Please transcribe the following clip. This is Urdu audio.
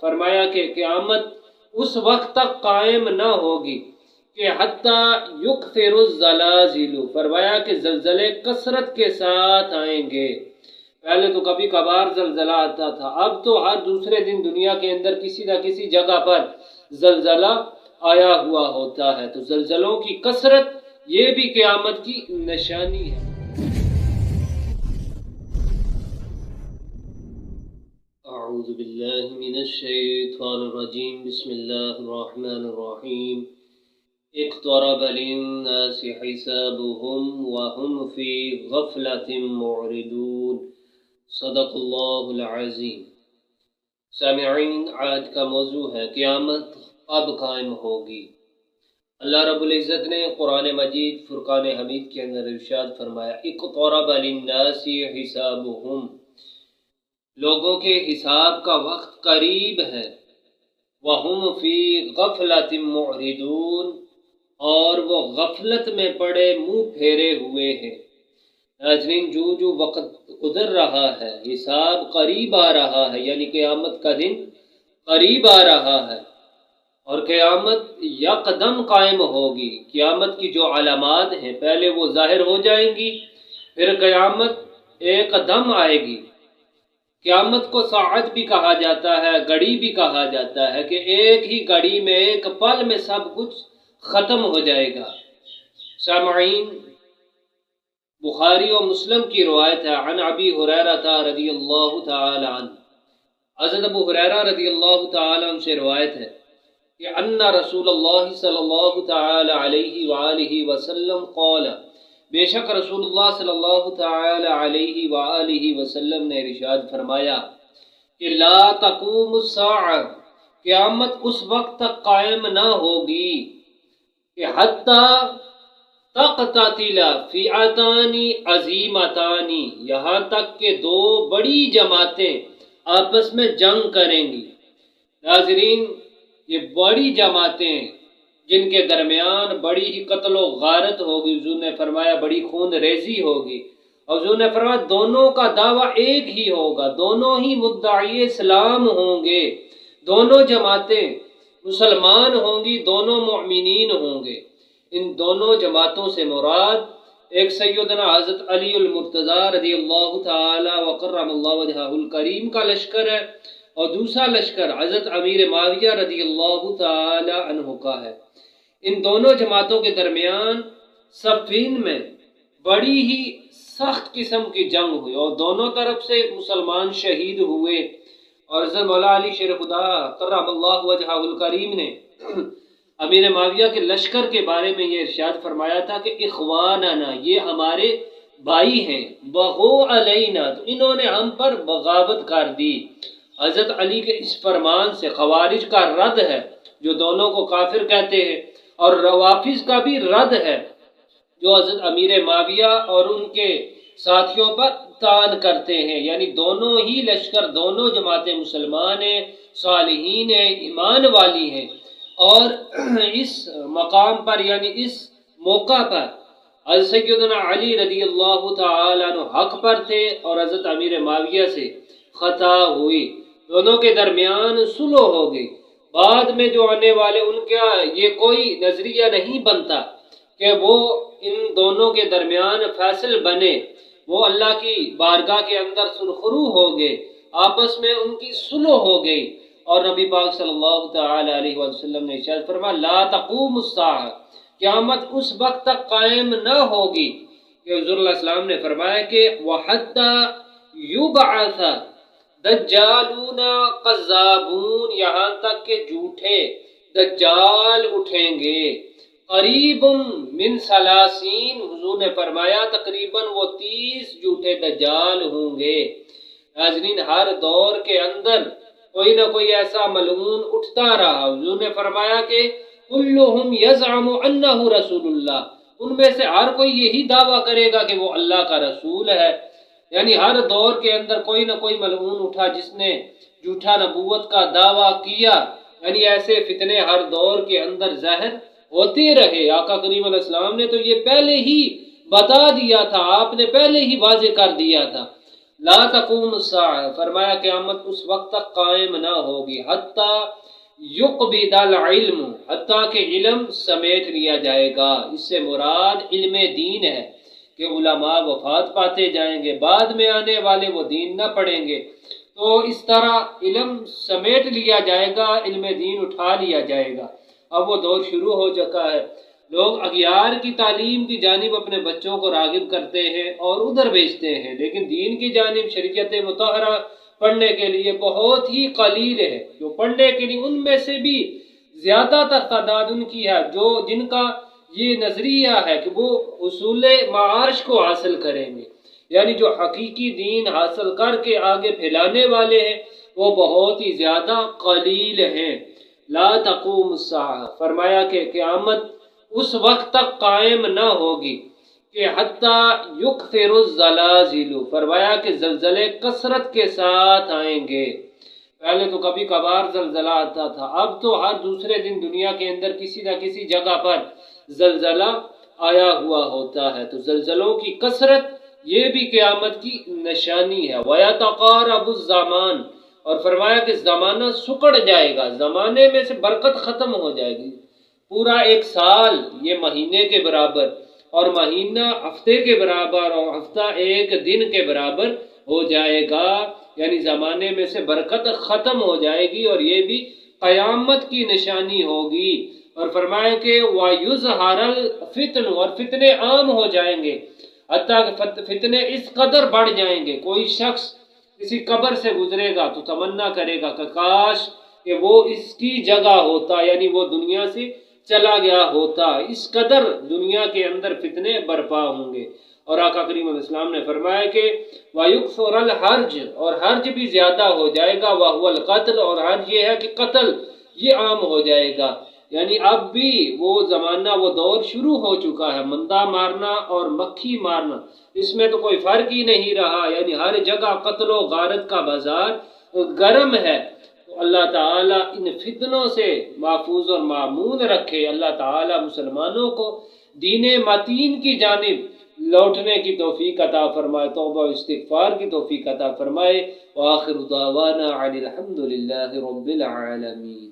فرمایا کہ قیامت اس وقت تک قائم نہ ہوگی کہ حتیٰ یکثر الزلازل، فرمایا کہ زلزلے کثرت کے ساتھ آئیں گے۔ پہلے تو کبھی کبھار زلزلہ آتا تھا، اب تو ہر دوسرے دن دنیا کے اندر کسی نہ کسی جگہ پر زلزلہ آیا ہوا ہوتا ہے۔ تو زلزلوں کی کثرت یہ بھی قیامت کی نشانی ہے۔ اعوذ باللہ من الشیطان الرجیم، بسم اللہ الرحمن الرحیم۔ اقترب للناس حسابهم وهم في غفلة معرضون، صدق اللہ العظیم۔ سامعین، آج کا موضوع ہے قیامت اب قائم ہوگی۔ اللہ رب العزت نے قرآن مجید فرقان حمید کے اندر ارشاد فرمایا، اقترب للناس حسابهم، لوگوں کے حساب کا وقت قریب ہے، وهم في غفلة معرضون، اور وہ غفلت میں پڑے منہ پھیرے ہوئے ہیں۔ ناظرین، جو وقت گزر رہا ہے، حساب قریب آ رہا ہے، یعنی قیامت کا دن قریب آ رہا ہے، اور قیامت یکدم قائم ہوگی۔ قیامت کی جو علامات ہیں پہلے وہ ظاہر ہو جائیں گی، پھر قیامت ایک دم آئے گی۔ قیامت کو ساعت بھی کہا جاتا ہے، گھڑی بھی کہا جاتا ہے، کہ ایک ہی گھڑی میں ایک پل میں سب کچھ ختم ہو جائے گا۔ سامعین، بخاری و مسلم کی روایت ہے، عن ابی ہریرہ رضی اللہ تعالی عنہ، حضرت ابو ہریرہ رضی اللہ تعالی عنہ سے روایت ہے کہ ان رسول اللہ صلی اللہ تعالی علیہ وآلہ وسلم قال، بے شک رسول اللہ صلی اللہ تعالی علیہ وآلہ وسلم نے ارشاد فرمایا کہ لا تقوم الساعہ، قیامت اس وقت تک قائم نہ ہوگی کہ حتیٰ تقتتل فئتان عظیمتان، یہاں تک کہ دو بڑی جماعتیں آپس میں جنگ کریں گی۔ ناظرین، یہ بڑی جماعتیں جن کے درمیان بڑی ہی قتل و غارت ہوگی، حضور نے فرمایا بڑی خون ریزی ہوگی، اور حضور نے فرمایا دونوں کا دعویٰ ایک ہی ہوگا، دونوں ہی مدعی اسلام ہوں گے، دونوں جماعتیں مسلمان ہوں گی، دونوں مؤمنین ہوں گے۔ ان دونوں جماعتوں سے مراد ایک سیدنا حضرت علی المرتضی رضی اللہ تعالی وکرم اللہ وجہہ الکریم کا لشکر ہے، اور دوسرا لشکر حضرت امیر معاویہ رضی اللہ تعالی عنہ کا ہے۔ ان دونوں جماعتوں کے درمیان صفین میں بڑی ہی سخت قسم کی جنگ ہوئی، اور دونوں طرف سے مسلمان شہید ہوئے، اور حضرت مولا علی شیر خدا کرم اللہ وجہہ الکریم نے امیر معاویہ کے لشکر کے بارے میں یہ ارشاد فرمایا تھا کہ اخواننا، یہ ہمارے بھائی ہیں، بغو علینا، تو انہوں نے ہم پر بغاوت کر دی۔ حضرت علی کے اس فرمان سے خوارج کا رد ہے، جو دونوں کو کافر کہتے ہیں، اور روافض کا بھی رد ہے، جو حضرت امیر معاویہ اور ان کے ساتھیوں پر طعن کرتے ہیں۔ یعنی دونوں ہی لشکر، دونوں جماعتیں مسلمان ہیں، صالحین ہیں، ایمان والی ہیں، اور اس مقام پر یعنی اس موقع پر حضرت سیدنا علی رضی اللہ تعالیٰ عنہ حق پر تھے، اور حضرت امیر معاویہ سے خطا ہوئی، دونوں کے درمیان صلح ہو گئی۔ بعد میں جو آنے والے ان کا یہ کوئی نظریہ نہیں بنتا کہ وہ ان دونوں کے درمیان فیصل بنے، وہ اللہ کی بارگاہ کے اندر سرخرو ہو گئے، آپس میں ان کی صلح ہو گئی، اور نبی پاک صلی اللہ تعالی علیہ وسلم نے ارشاد فرمایا لا تقوم الساعہ، قیامت اس وقت تک قائم نہ ہوگی کہ حضور علیہ السلام نے فرمایا کہ وَحَتَّى يُبْعَثَ دجالون قذابون، یہاں تک کہ جھوٹے دجال اٹھیں گے، قریب من ثلاثین، حضور نے فرمایا تقریباً وہ 30 جھوٹے دجال ہوں گے۔ ناظرین، ہر دور کے اندر کوئی نہ کوئی ایسا ملعون اٹھتا رہا، حضور نے فرمایا کہ کلہم یزعم انہ رسول اللہ، ان میں سے ہر کوئی یہی دعویٰ کرے گا کہ وہ اللہ کا رسول ہے۔ یعنی ہر دور کے اندر کوئی نہ کوئی ملعون اٹھا جس نے جھوٹا نبوت کا دعویٰ کیا، یعنی ایسے فتنے ہر دور کے اندر ظاہر ہوتے رہے۔ آقا کریم علیہ السلام نے تو یہ پہلے ہی بتا دیا تھا، آپ نے پہلے ہی واضح کر دیا تھا۔ لا تقوم الساعہ، فرمایا قیامت اس وقت تک قائم نہ ہوگی حتیٰ یقبض العلم، حتیٰ کہ علم سمیٹ لیا جائے گا۔ اس سے مراد علم دین ہے کہ علماء وفات پاتے جائیں گے، بعد میں آنے والے وہ دین نہ پڑھیں گے، تو اس طرح علم سمیٹ لیا جائے گا، علم دین اٹھا لیا جائے گا۔ اب وہ دور شروع ہو چکا ہے، لوگ اغیار کی تعلیم کی جانب اپنے بچوں کو راغب کرتے ہیں اور ادھر بھیجتے ہیں، لیکن دین کی جانب شریعت مطہرہ پڑھنے کے لیے بہت ہی قلیل ہے۔ جو پڑھنے کے لیے ان میں سے بھی زیادہ تر تعداد ان کی ہے جو جن کا یہ نظریہ ہے کہ وہ حصول معاش کو حاصل کریں گے، یعنی جو حقیقی دین حاصل کر کے آگے پھیلانے والے ہیں وہ بہت ہی زیادہ قلیل ہیں۔ لا تقوم الساعہ، فرمایا کہ قیامت اس وقت تک قائم نہ ہوگی کہ حتیٰ یکثر الزلازل، فرمایا کہ زلزلے کثرت کے ساتھ آئیں گے۔ پہلے تو کبھی کبھار زلزلہ آتا تھا، اب تو ہر دوسرے دن دنیا کے اندر کسی نہ کسی جگہ پر زلزلہ آیا ہوا ہوتا ہے۔ تو زلزلوں کی کثرت یہ بھی قیامت کی نشانی ہے۔ وَيَتَقَارَبُ الزَّمَانُ، اور فرمایا کہ زمانہ سکڑ جائے گا، زمانے میں سے برکت ختم ہو جائے گی۔ پورا ایک سال یہ مہینے کے برابر، اور مہینہ ہفتے کے برابر، اور ہفتہ ایک دن کے برابر ہو جائے گا، یعنی زمانے میں سے برکت ختم ہو جائے گی، اور یہ بھی قیامت کی نشانی ہوگی۔ اور فرمایا کہ وَيُظْهَرَ الْفِتْنُ، اور فتنے عام ہو جائیں گے، حتیٰ کہ فتنے اس قدر بڑھ جائیں گے، کوئی شخص کسی قبر سے گزرے گا تو تمنا کرے گا کہ کاش کہ وہ اس کی جگہ ہوتا، یعنی وہ دنیا سے چلا گیا ہوتا۔ اس قدر دنیا کے اندر فتنے برپا ہوں گے۔ اور آقا کریم علیہ السلام نے فرمایا کہ وَيُكْثُرَ الْحَرْجُ، اور حرج بھی زیادہ ہو جائے گا، وَهُوَ الْقَتْلُ، اور حرج یہ ہے کہ قتل یہ عام ہو جائے گا۔ یعنی اب بھی وہ زمانہ، وہ دور شروع ہو چکا ہے، مندہ مارنا اور مکھی مارنا، اس میں تو کوئی فرق ہی نہیں رہا، یعنی ہر جگہ قتل و غارت کا بازار گرم ہے۔ تو اللہ تعالیٰ ان فتنوں سے محفوظ اور معمون رکھے۔ اللہ تعالیٰ مسلمانوں کو دین متین کی جانب لوٹنے کی توفیق عطا فرمائے، توبہ و استغفار کی توفیق عطا فرمائے۔ وآخر دعوانا عن الحمد للہ رب العالمین۔